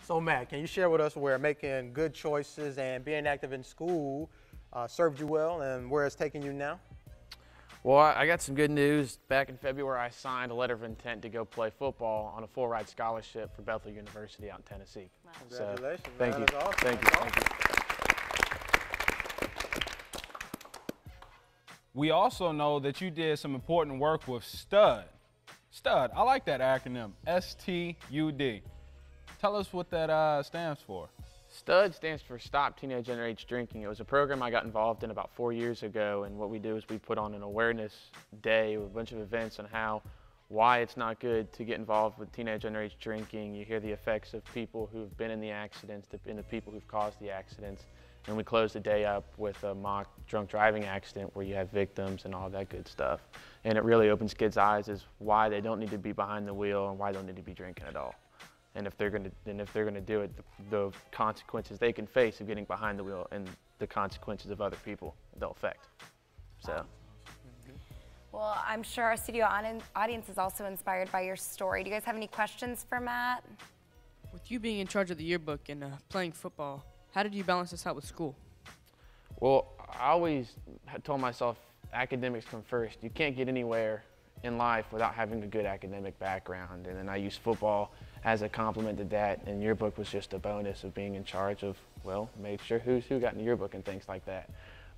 So, Matt, can you share with us where making good choices and being active in school served you well and where it's taking you now? Well, I got some good news. Back in February, I signed a letter of intent to go play football on a full-ride scholarship for Bethel University out in Tennessee. Wow. Congratulations. So, thank you. Awesome. Thank you. Thank you. We also know that you did some important work with S.T.U.D. S.T.U.D, I like that acronym, S.T.U.D. Tell us what that stands for. S.T.U.D stands for Stop Teenage Underage Drinking. It was a program I got involved in about 4 years ago, and what we do is we put on an awareness day with a bunch of events on why it's not good to get involved with teenage underage drinking. You hear the effects of people who've been in the accidents and the people who've caused the accidents. And we close the day up with a mock drunk driving accident where you have victims and all that good stuff. And it really opens kids' eyes as why they don't need to be behind the wheel and why they don't need to be drinking at all. And if they're going to do it, the consequences they can face of getting behind the wheel and the consequences of other people they'll affect. So. Well, I'm sure our studio audience is also inspired by your story. Do you guys have any questions for Matt? With you being in charge of the yearbook and playing football, how did you balance this out with school? Well, I always told myself academics come first. You can't get anywhere in life without having a good academic background. And then I used football as a complement to that, and yearbook was just a bonus of being in charge of, well, make sure who got in the yearbook and things like that.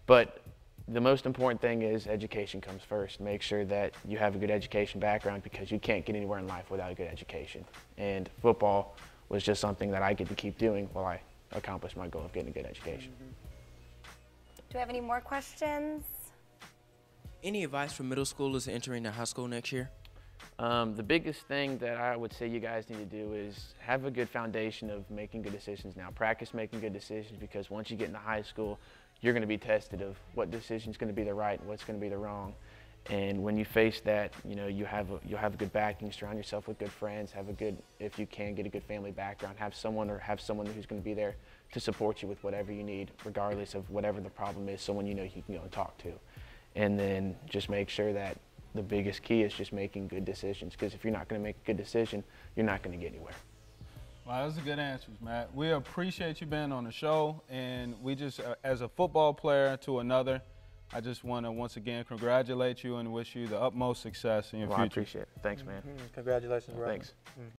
But the most important thing is education comes first. Make sure that you have a good education background because you can't get anywhere in life without a good education. And football was just something that I get to keep doing while I accomplish my goal of getting a good education. Do we have any more questions? Any advice for middle schoolers entering the high school next year? The biggest thing that I would say you guys need to do is have a good foundation of making good decisions now. Practice making good decisions because once you get into high school, you're going to be tested of what decision is going to be the right and what's going to be the wrong. And when you face that, you know, you'll have a good backing, surround yourself with good friends, if you can, get a good family background, have someone who's going to be there to support you with whatever you need, regardless of whatever the problem is, someone you know you can go and talk to. And then just make sure that the biggest key is just making good decisions, because if you're not going to make a good decision, you're not going to get anywhere. Wow, those are good answers, Matt. We appreciate you being on the show, and we just, as a football player to another, I just want to once again congratulate you and wish you the utmost success in your future. I appreciate it. Thanks, man. Congratulations, brother. Thanks.